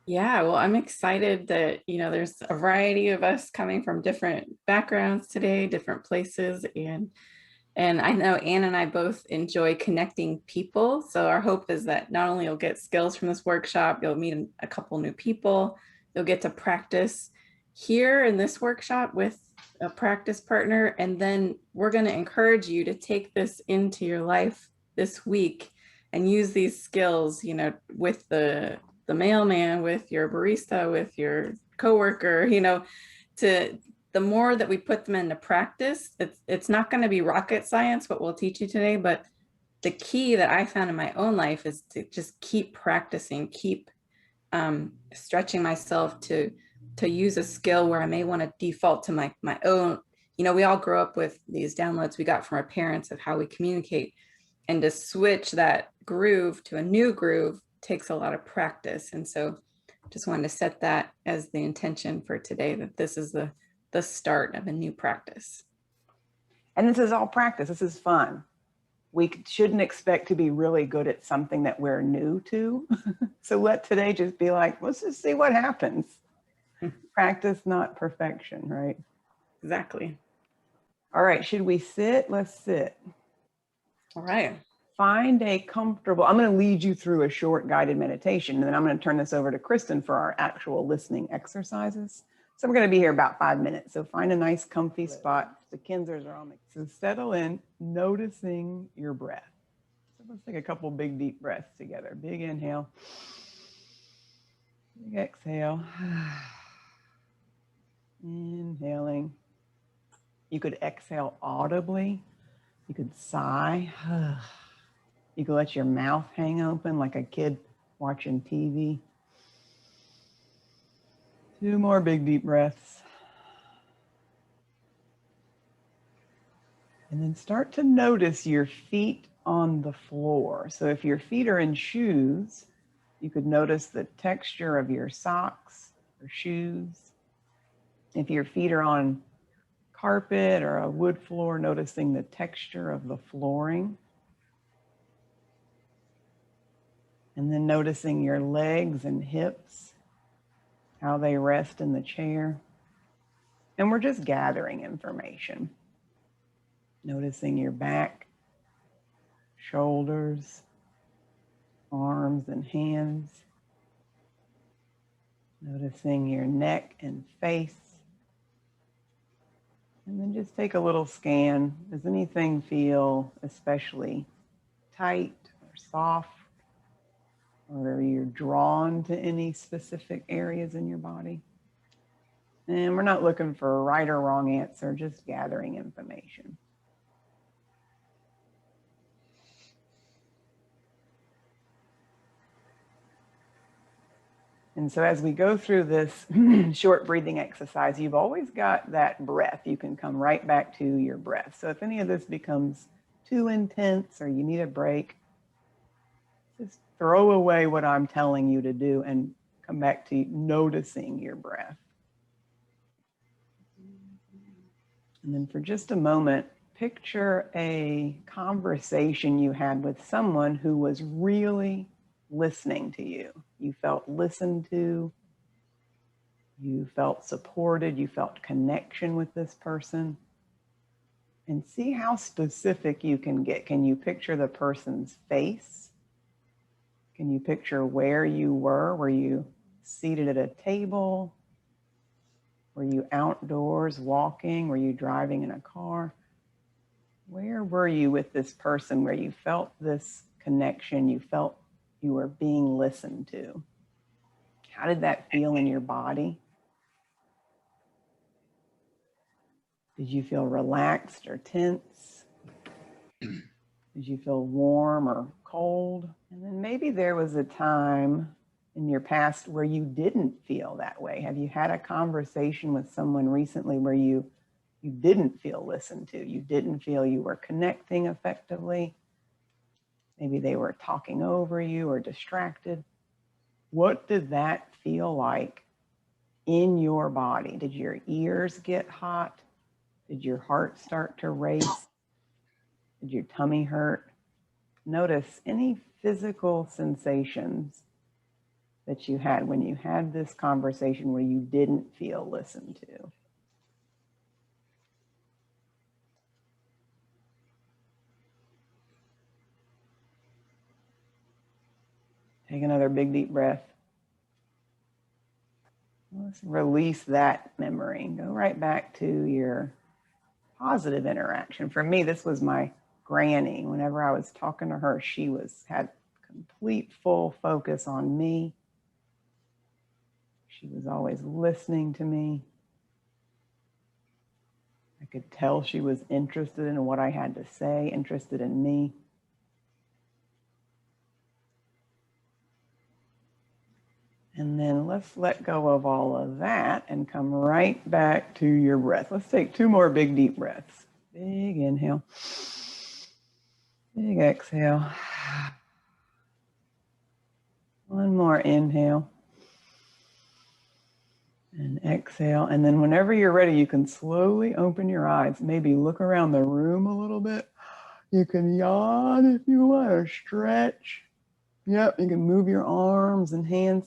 Yeah, well, I'm excited that, there's a variety of us coming from different backgrounds today, different places, and I know Ann and I both enjoy connecting people. So our hope is that not only you'll get skills from this workshop, you'll meet a couple new people, you'll get to practice here in this workshop with a practice partner, and then we're going to encourage you to take this into your life this week and use these skills, with the mailman, with your barista, with your coworker, to the more that we put them into practice, it's not going to be rocket science what we'll teach you today, but the key that I found in my own life is to just keep practicing, keep stretching myself to use a skill where I may want to default to my own. We all grow up with these downloads we got from our parents of how we communicate, and to switch that groove to a new groove takes a lot of practice. And so just wanted to set that as the intention for today, that this is the start of a new practice. And this is all practice. This is fun. We shouldn't expect to be really good at something that we're new to. So let today just be like, let's just see what happens. Practice, not perfection, right? Exactly. All right, should we sit? Let's sit. All right. Find a comfortable, I'm going to lead you through a short guided meditation, and then I'm going to turn this over to Kristen for our actual listening exercises. So we're going to be here about 5 minutes. So find a nice comfy spot. The Kinsers are on the, so settle in, noticing your breath. So let's take a couple big deep breaths together. Big inhale. Big exhale. Inhaling. You could exhale audibly. You could sigh. You could let your mouth hang open like a kid watching TV. 2 more big deep breaths. And then start to notice your feet on the floor. So if your feet are in shoes, you could notice the texture of your socks or shoes. If your feet are on carpet or a wood floor, noticing the texture of the flooring. And then noticing your legs and hips, how they rest in the chair. And we're just gathering information. Noticing your back, shoulders, arms and hands. Noticing your neck and face. And then just take a little scan. Does anything feel especially tight or soft? Or are you drawn to any specific areas in your body? And we're not looking for a right or wrong answer, just gathering information. And so as we go through this short breathing exercise, you've always got that breath. You can come right back to your breath. So if any of this becomes too intense or you need a break, just throw away what I'm telling you to do and come back to noticing your breath. And then for just a moment, picture a conversation you had with someone who was really listening to you. You felt listened to, you felt supported, you felt connection with this person. And see how specific you can get. Can you picture the person's face? Can you picture where you were? Were you seated at a table? Were you outdoors walking? Were you driving in a car? Where were you with this person where you felt this connection? You felt you were being listened to. How did that feel in your body? Did you feel relaxed or tense? Did you feel warm or cold? And then maybe there was a time in your past where you didn't feel that way. Have you had a conversation with someone recently where you didn't feel listened to? You didn't feel you were connecting effectively? Maybe they were talking over you or distracted. What did that feel like in your body? Did your ears get hot? Did your heart start to race? Did your tummy hurt? Notice any physical sensations that you had when you had this conversation where you didn't feel listened to. Take another big, deep breath. Let's release that memory. Go right back to your positive interaction. For me, this was my granny. Whenever I was talking to her, she had complete full focus on me. She was always listening to me. I could tell she was interested in what I had to say, interested in me. And then let's let go of all of that and come right back to your breath. Let's take 2 more big, deep breaths. Big inhale. Big exhale. 1 more inhale. And exhale. And then whenever you're ready, you can slowly open your eyes. Maybe look around the room a little bit. You can yawn if you want, or stretch. Yep, you can move your arms and hands.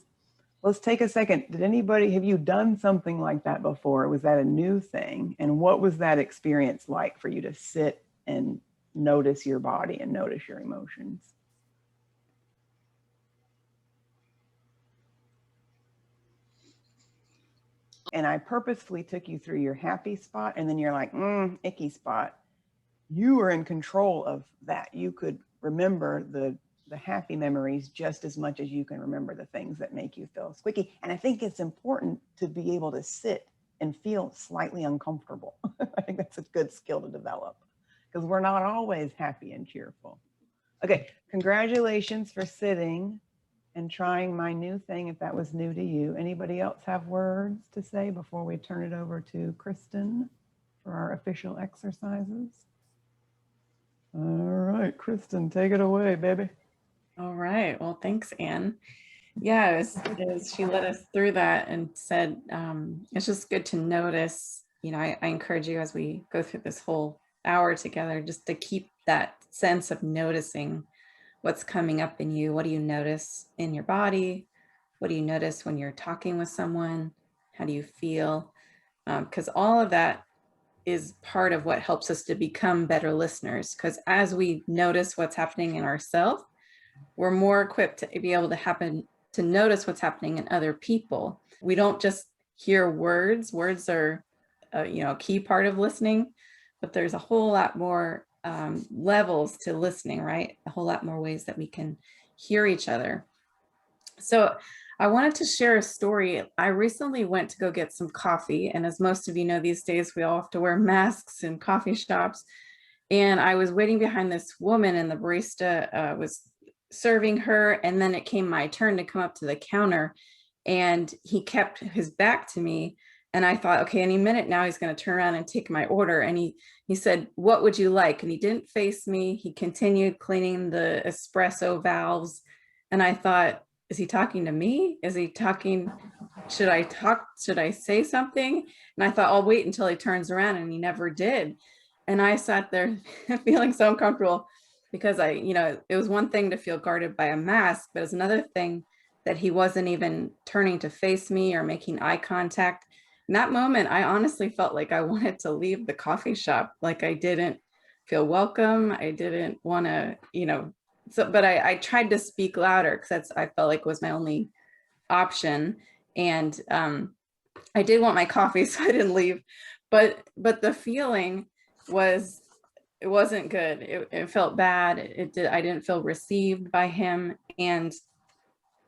Let's take a second. Have you done something like that before? Was that a new thing? And what was that experience like for you to sit and notice your body and notice your emotions? And I purposefully took you through your happy spot, and then you're like, icky spot. You were in control of that. You could remember the happy memories just as much as you can remember the things that make you feel squicky. And I think it's important to be able to sit and feel slightly uncomfortable. I think that's a good skill to develop because we're not always happy and cheerful. Okay, congratulations for sitting and trying my new thing if that was new to you. Anybody else have words to say before we turn it over to Kristen for our official exercises? All right, Kristen, take it away, baby. All right. Well, thanks, Anne. Yeah, as she led us through that and said, it's just good to notice, I encourage you as we go through this whole hour together, just to keep that sense of noticing what's coming up in you. What do you notice in your body? What do you notice when you're talking with someone? How do you feel? Because all of that is part of what helps us to become better listeners. Because as we notice what's happening in ourselves, we're more equipped to be able to notice what's happening in other people. We don't just hear words. Words are, a key part of listening, but there's a whole lot more levels to listening, right? A whole lot more ways that we can hear each other. So I wanted to share a story. I recently went to go get some coffee. And as most of you know, these days, we all have to wear masks in coffee shops. And I was waiting behind this woman, and the barista was serving her. And then it came my turn to come up to the counter, and he kept his back to me. And I thought, okay, any minute now he's going to turn around and take my order. And he said, "What would you like?" And he didn't face me. He continued cleaning the espresso valves. And I thought, is he talking to me? Is he talking? Should I say something? And I thought, I'll wait until he turns around, and he never did. And I sat there feeling so uncomfortable because it was one thing to feel guarded by a mask, but it's another thing that he wasn't even turning to face me or making eye contact. In that moment, I honestly felt like I wanted to leave the coffee shop. Like I didn't feel welcome. I didn't want to, but I tried to speak louder because I felt like was my only option. And I did want my coffee, so I didn't leave. But the feeling it wasn't good. It felt bad. I didn't feel received by him. And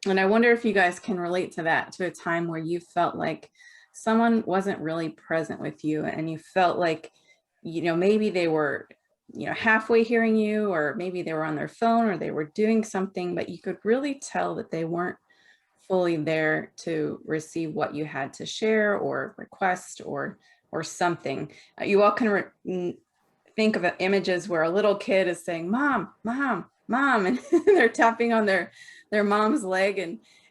I wonder if you guys can relate to that, to a time where you felt like someone wasn't really present with you, and you felt like, maybe they were, halfway hearing you, or maybe they were on their phone, or they were doing something, but you could really tell that they weren't fully there to receive what you had to share or request or something. You all can think of images where a little kid is saying, "Mom, mom, mom," and they're tapping on their mom's leg,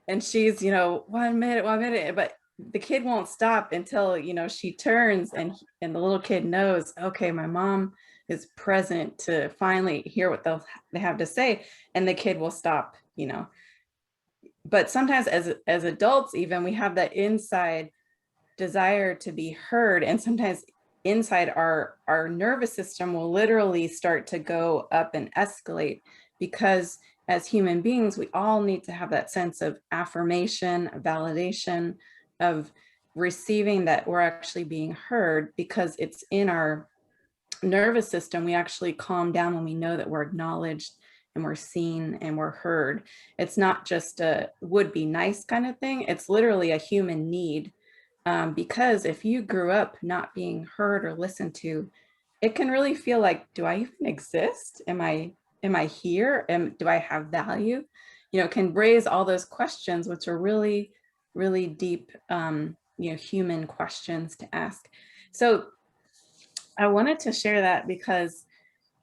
and she's, 1 minute, but the kid won't stop until, she turns, and the little kid knows, okay, my mom is present to finally hear what they have to say, and the kid will stop, but sometimes as adults, even, we have that inside desire to be heard. And sometimes inside our nervous system will literally start to go up and escalate, because as human beings, we all need to have that sense of affirmation, validation, of receiving that we're actually being heard, because it's in our nervous system. We actually calm down when we know that we're acknowledged and we're seen and we're heard. It's not just a would be nice kind of thing. It's literally a human need. Because if you grew up not being heard or listened to, it can really feel like, do I even exist? Am I here? Do I have value? It can raise all those questions, which are really, really deep, human questions to ask. So I wanted to share that because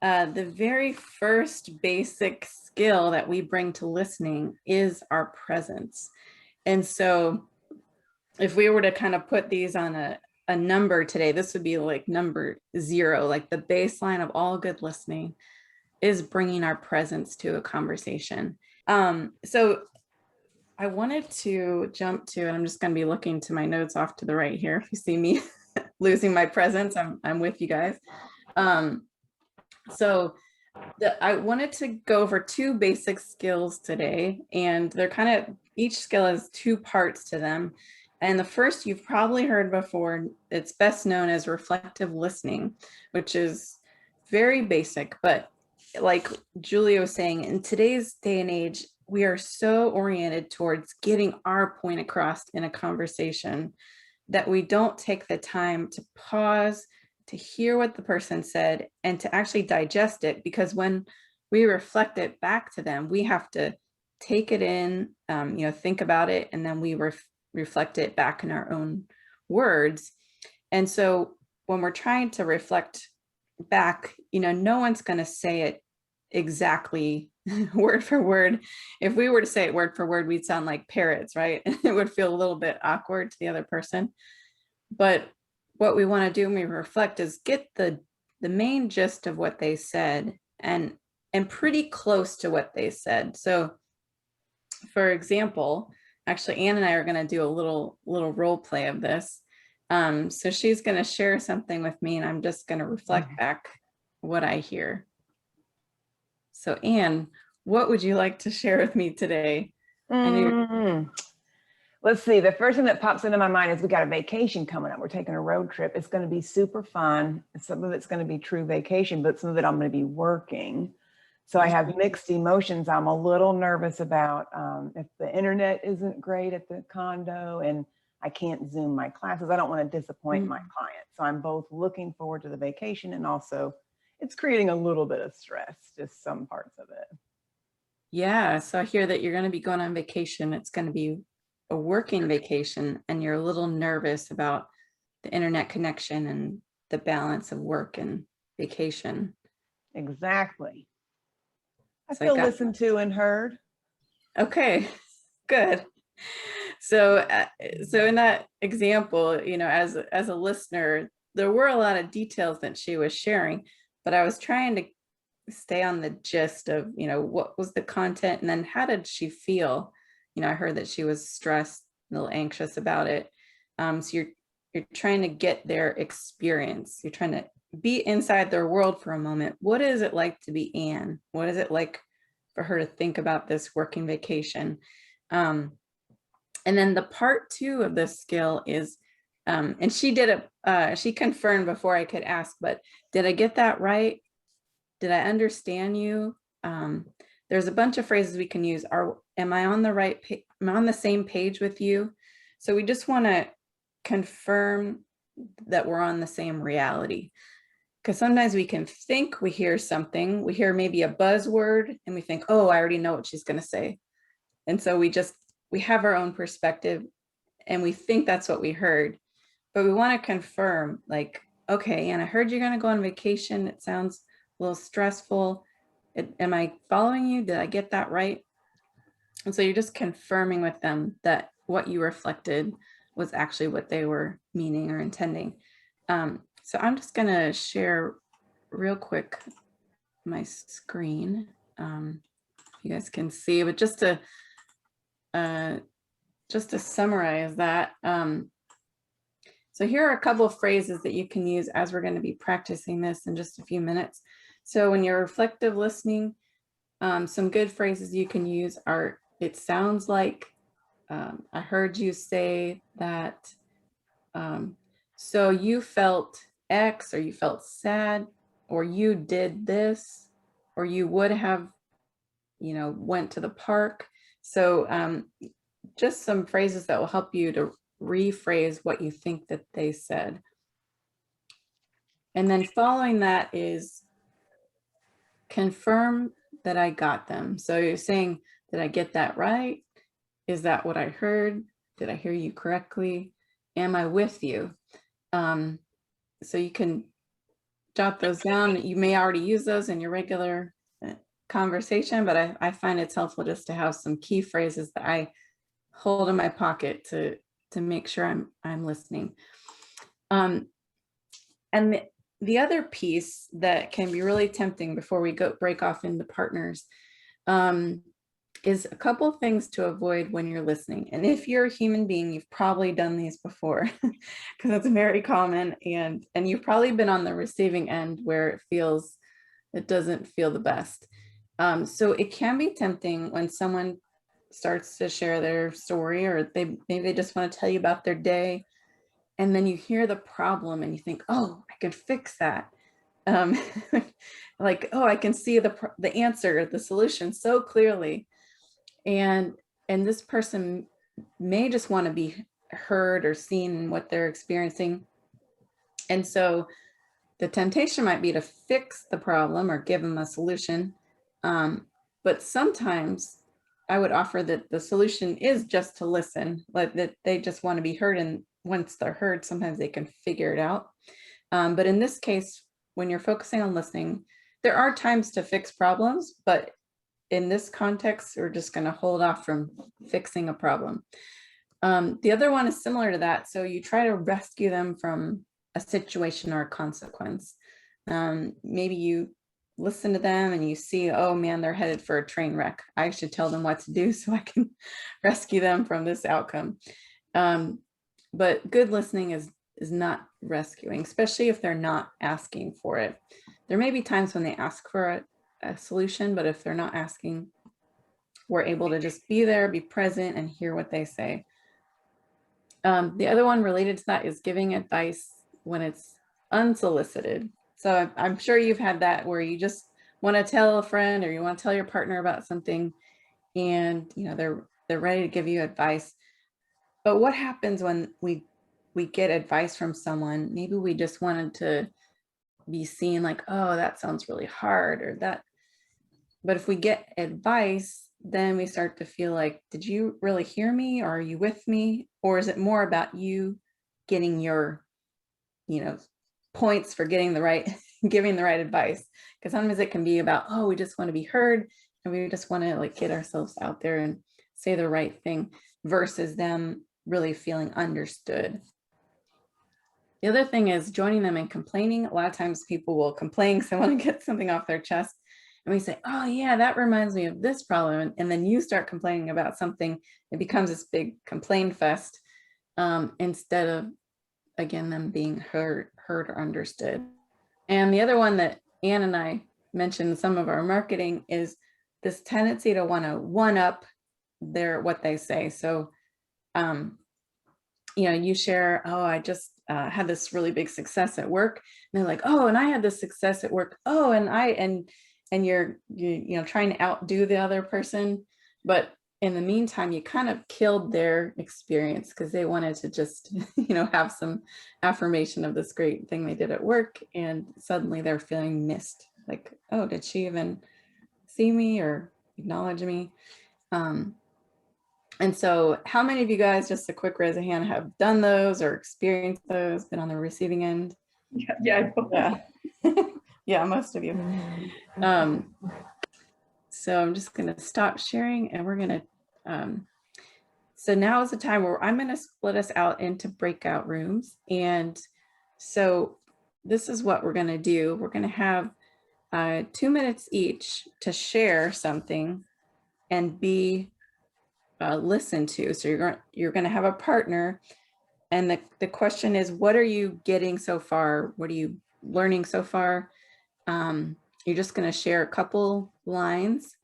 the very first basic skill that we bring to listening is our presence. And so if we were to kind of put these on a number today, this would be like number 0, like the baseline of all good listening is bringing our presence to a conversation. So I wanted to jump to, and I'm just going to be looking to my notes off to the right here. If you see me losing my presence, I'm with you guys. So I wanted to go over 2 basic skills today, and they're kind of, each skill has 2 parts to them. And the first you've probably heard before, it's best known as reflective listening, which is very basic. But like Julia was saying, in today's day and age, we are so oriented towards getting our point across in a conversation that we don't take the time to pause, to hear what the person said, and to actually digest it. Because when we reflect it back to them, we have to take it in, think about it, and then we reflect it back in our own words. And so when we're trying to reflect back, no one's going to say it exactly word for word. If we were to say it word for word, we'd sound like parrots, right? It would feel a little bit awkward to the other person. But what we want to do when we reflect is get the main gist of what they said, and pretty close to what they said. So for example, actually Anne and I are going to do a little role play of this. So she's going to share something with me, and I'm just going to reflect back what I hear. So Anne, what would you like to share with me today? Let's see. The first thing that pops into my mind is we got a vacation coming up. We're taking a road trip. It's going to be super fun. Some of it's going to be true vacation, but some of it I'm going to be working. So I have mixed emotions. I'm a little nervous about if the internet isn't great at the condo and I can't Zoom my classes. I don't want to disappoint my client. So I'm both looking forward to the vacation, and also it's creating a little bit of stress, just some parts of it. Yeah, so I hear that you're going to be going on vacation. It's going to be a working vacation, and you're a little nervous about the internet connection and the balance of work and vacation. Exactly. I feel listened to and heard. Okay, good. So in that example, as a listener, there were a lot of details that she was sharing, but I was trying to stay on the gist of, what was the content, and then how did she feel? I heard that she was stressed, a little anxious about it. So you're trying to get their experience. You're trying to be inside their world for a moment. What is it like to be Anne? What is it like for her to think about this working vacation? And then the part 2 of this skill is, and she did it, she confirmed before I could ask, but did I get that right? Did I understand you? There's a bunch of phrases we can use. Am I on the right page? Am I on the same page with you? So we just want to confirm that we're on the same reality. Because sometimes we can think we hear something, we hear maybe a buzzword, and we think, oh, I already know what she's going to say. And so we have our own perspective, and we think that's what we heard. But we want to confirm, like, okay, and I heard you're going to go on vacation. It sounds a little stressful. Am I following you? Did I get that right? And so you're just confirming with them that what you reflected was actually what they were meaning or intending. So I'm just going to share real quick my screen. You guys can see, but just to just to summarize that, so here are a couple of phrases that you can use as we're going to be practicing this in just a few minutes. So when you're reflective listening, some good phrases you can use are, it sounds like, I heard you say that, so you felt X, or you felt sad, or you did this, or you would have, went to the park. So just some phrases that will help you to rephrase what you think that they said. And then following that is confirm that I got them. So you're saying, did I get that right? Is that what I heard? Did I hear you correctly? Am I with you? So you can jot those down. You may already use those in your regular conversation, but I find it's helpful just to have some key phrases that I hold in my pocket to make sure I'm listening. And the other piece that can be really tempting before we break off into partners is a couple of things to avoid when you're listening. And if you're a human being, you've probably done these before, because it's very common, and you've probably been on the receiving end where it doesn't feel the best. So it can be tempting when someone starts to share their story, or maybe they just want to tell you about their day, and then you hear the problem and you think, oh, I can fix that. Like, oh, I can see the answer, the solution so clearly. And this person may just want to be heard or seen in what they're experiencing. And so the temptation might be to fix the problem or give them a solution. But sometimes I would offer that the solution is just to listen, like that they just want to be heard. And once they're heard, sometimes they can figure it out. But in this case, when you're focusing on listening, there are times to fix problems, but in this context, we're just going to hold off from fixing a problem. The other one is similar to that. So you try to rescue them from a situation or a consequence. Maybe you listen to them and you see, oh man, they're headed for a train wreck. I should tell them what to do so I can rescue them from this outcome. But good listening is not rescuing, especially if they're not asking for it. There may be times when they ask for a solution, but if they're not asking, we're able to just be there, be present, and hear what they say. The other one related to that is giving advice when it's unsolicited. So I'm sure you've had that where you just want to tell a friend or you want to tell your partner about something, and they're ready to give you advice. But what happens when we get advice from someone? Maybe we just wanted to be seen, like, oh, that sounds really hard, or that. But if we get advice, then we start to feel like, did you really hear me? Or are you with me? Or is it more about you getting your, points for getting giving the right advice? Because sometimes it can be about, oh, we just want to be heard, and we just want to get ourselves out there and say the right thing, versus them really feeling understood. The other thing is joining them in complaining. A lot of times people will complain, so want to get something off their chest. And we say, oh yeah, that reminds me of this problem. And then you start complaining about something. It becomes this big complain fest, instead of, again, them being heard or understood. And the other one that Ann and I mentioned in some of our marketing is this tendency to want to one up what they say. So, you share, oh, I just had this really big success at work. And they're like, oh, and I had this success at work. Oh, and you're trying to outdo the other person. But in the meantime, you kind of killed their experience because they wanted to just, have some affirmation of this great thing they did at work. And suddenly they're feeling missed. Like, oh, did she even see me or acknowledge me? And so how many of you guys, just a quick raise of hand, have done those or experienced those, been on the receiving end? Yeah. Yeah, most of you. So I'm just going to stop sharing, and we're going to, so now is the time where I'm going to split us out into breakout rooms. And so this is what we're going to do. We're going to have 2 minutes each to share something and be listen to. So you're going to have a partner, and the question is, what are you getting so far? What are you learning so far? You're just going to share a couple lines,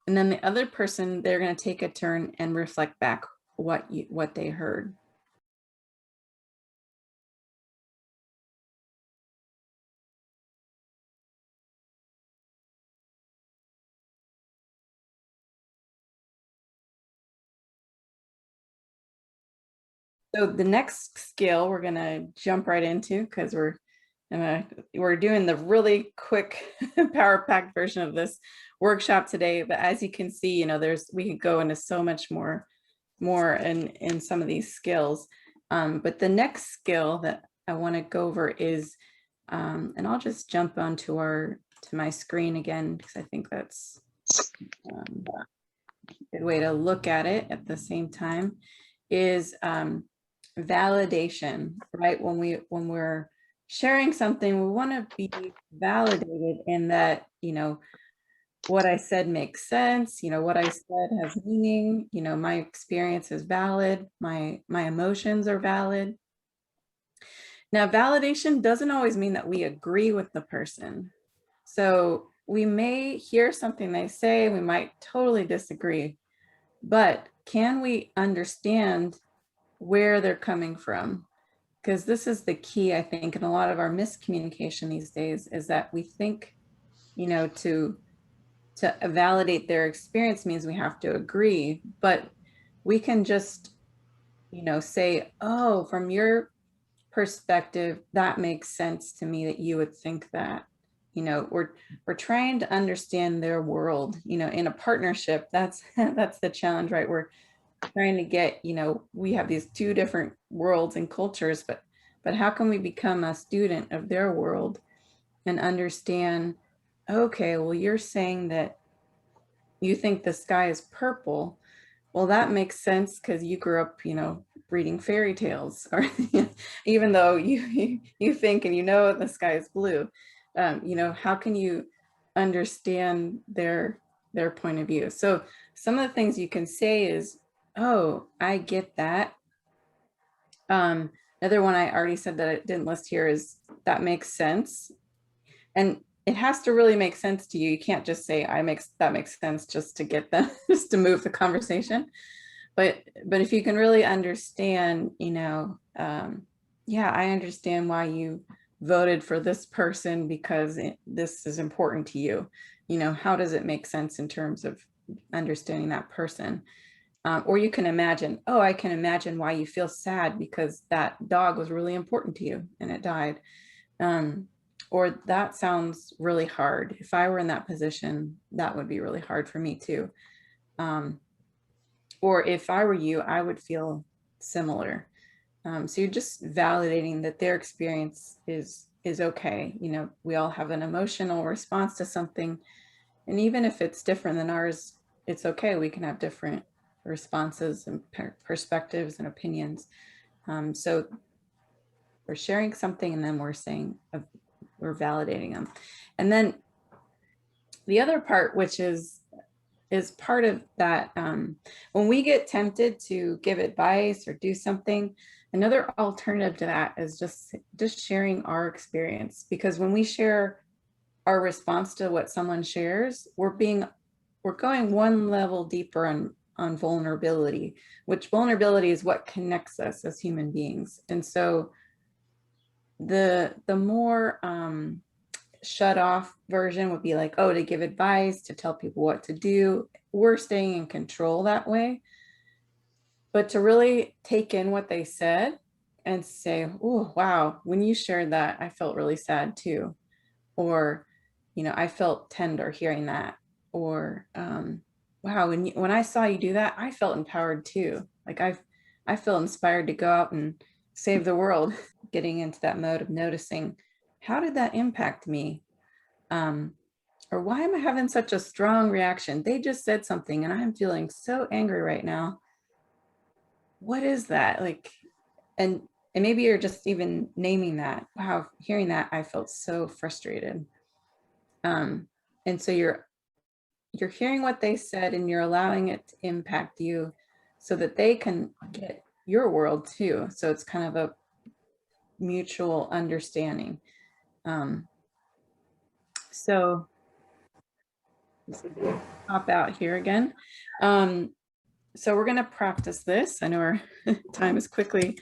and then the other person, they're going to take a turn and reflect back what they heard. So the next skill we're going to jump right into, because we're doing the really quick power packed version of this workshop today. But as you can see, we could go into so much more in some of these skills. But the next skill that I want to go over is, and I'll just jump onto to my screen again, because I think that's a good way to look at it at the same time, is validation, right? When we're sharing something, we want to be validated in that, what I said makes sense, what I said has meaning, my experience is valid, my emotions are valid. Now, validation doesn't always mean that we agree with the person. So we may hear something they say, we might totally disagree, but can we understand where they're coming from? Because this is the key, I think, in a lot of our miscommunication these days, is that we think, to validate their experience means we have to agree, but we can just, say, oh, from your perspective, that makes sense to me that you would think that. We're trying to understand their world, in a partnership. That's that's the challenge, right? We're trying to get, we have these two different worlds and cultures, but how can we become a student of their world and understand, okay, well, you're saying that you think the sky is purple. Well, that makes sense because you grew up, reading fairy tales, or even though you think and the sky is blue. How can you understand their point of view? So some of the things you can say is, oh, I get that. Another one I already said that I didn't list here is, that makes sense. And it has to really make sense to you. You can't just say that makes sense just to get them, just to move the conversation. But if you can really understand, yeah, I understand why you voted for this person because this is important to you. How does it make sense in terms of understanding that person? Or you can imagine, oh, I can imagine why you feel sad because that dog was really important to you and it died. Or that sounds really hard. If I were in that position, that would be really hard for me too. Or if I were you, I would feel similar. So you're just validating that their experience is okay. We all have an emotional response to something, and even if it's different than ours, it's okay. We can have different responses and perspectives and opinions. So we're sharing something, and then we're saying, we're validating them. And then the other part, which is part of that, when we get tempted to give advice or do something, another alternative to that is just sharing our experience. Because when we share our response to what someone shares, we're going one level deeper on vulnerability, which vulnerability is what connects us as human beings. And so the more shut off version would be like, oh, to give advice, to tell people what to do. We're staying in control that way. But to really take in what they said and say, oh, wow, when you shared that, I felt really sad too. Or, I felt tender hearing that. Or, wow, when I saw you do that, I felt empowered too. Like I feel inspired to go out and save the world. Getting into that mode of noticing, how did that impact me? Or why am I having such a strong reaction? They just said something and I'm feeling so angry right now. What is that? Like, and maybe you're just even naming that. Wow, hearing that, I felt so frustrated. And so you're hearing what they said and you're allowing it to impact you. so that they can get your world too. So it's kind of a mutual understanding. So pop out here again. So we're going to practice this. I know our time is quickly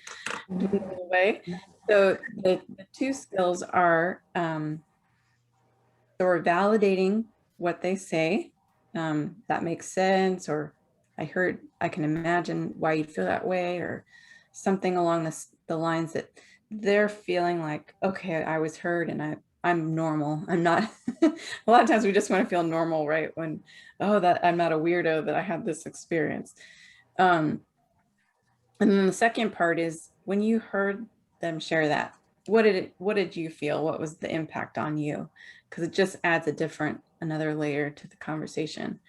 moving away. So the two skills are, so we're validating what they say. That makes sense, or I can imagine why you feel that way, or something along the lines that they're feeling like, okay, I was heard and I'm normal. I'm not, a lot of times we just want to feel normal, right? When, oh, that I'm not a weirdo, that I had this experience. And then the second part is when you heard them share that, what did you feel? What was the impact on you? Because it just adds another layer to the conversation.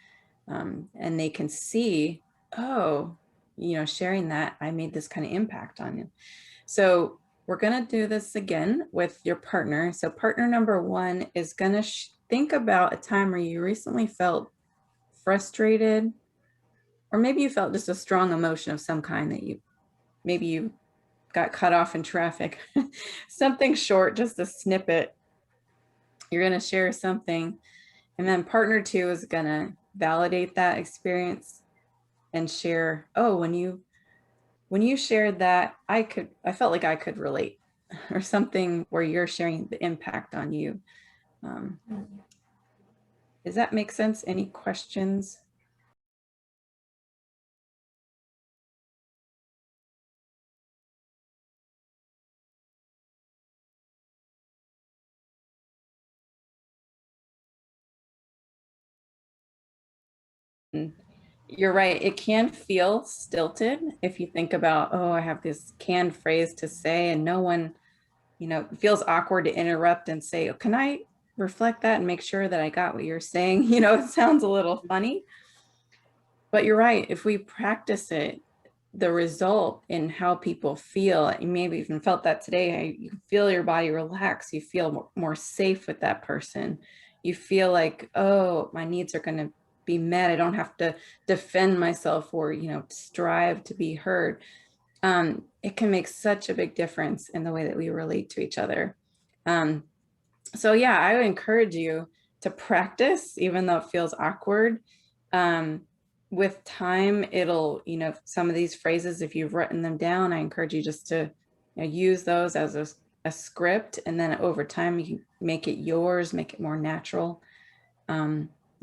And they can see, oh, sharing that, I made this kind of impact on you. So we're going to do this again with your partner. So partner number one is going to think about a time where you recently felt frustrated, or maybe you felt just a strong emotion of some kind that maybe you got cut off in traffic, something short, just a snippet. You're going to share something. And then partner two is going to validate that experience and share, oh, when you shared that, I felt like I could relate, or something where you're sharing the impact on you. Does that make sense? Any questions? You're right. It can feel stilted if you think about, oh, I have this canned phrase to say and no one, it feels awkward to interrupt and say, oh, can I reflect that and make sure that I got what you're saying? It sounds a little funny, but you're right. If we practice it, the result in how people feel, you maybe even felt that today, you feel your body relax, you feel more safe with that person. You feel like, oh, my needs are going to be met. I don't have to defend myself or, strive to be heard. It can make such a big difference in the way that we relate to each other. So yeah, I would encourage you to practice, even though it feels awkward. With time, it'll, some of these phrases, if you've written them down, I encourage you just to use those as a script. And then over time, you can make it yours, make it more natural.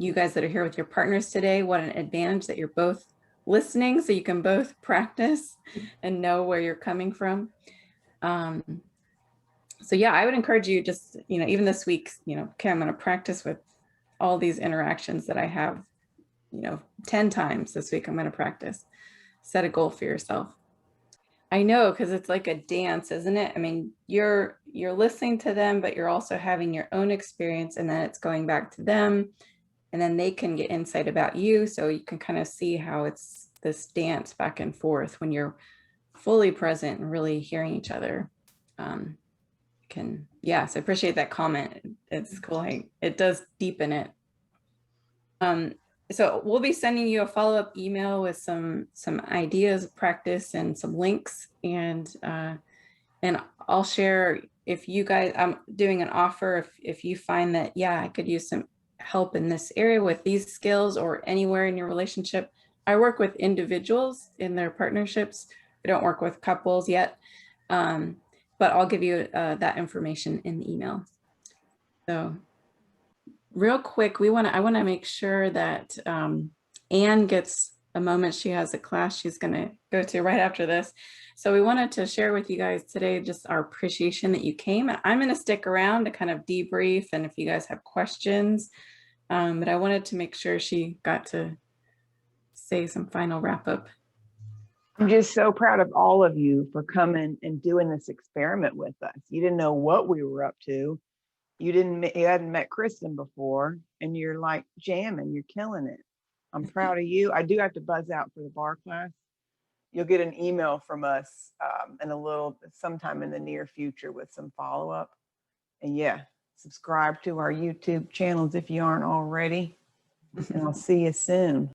You guys that are here with your partners today, what an advantage that you're both listening so you can both practice and know where you're coming from. So yeah, I would encourage you just, even this week, okay, I'm going to practice with all these interactions that I have, 10 times this week. I'm going to practice. Set a goal for yourself. I know, because it's like a dance, isn't it? I mean, you're listening to them, but you're also having your own experience, and then it's going back to them, and then they can get insight about you. So you can kind of see how it's this dance back and forth when you're fully present and really hearing each other. So I appreciate that comment. It's cool. It does deepen it. So we'll be sending you a follow-up email with some ideas of practice and some links, and I'll share, if you guys, I'm doing an offer if you find that, yeah, I could use some help in this area with these skills or anywhere in your relationship. I work with individuals in their partnerships. I don't work with couples yet, but I'll give you that information in the email. So real quick, I want to make sure that Anne gets a moment. She has a class she's going to go to right after this. So we wanted to share with you guys today just our appreciation that you came. I'm going to stick around to kind of debrief and if you guys have questions, but I wanted to make sure she got to say some final wrap up. I'm just so proud of all of you for coming and doing this experiment with us. You didn't know what we were up to. You hadn't met Kristen before, and you're like jamming, you're killing it. I'm proud of you. I do have to buzz out for the bar class. You'll get an email from us sometime in the near future with some follow-up. And yeah, subscribe to our YouTube channels if you aren't already. And I'll see you soon.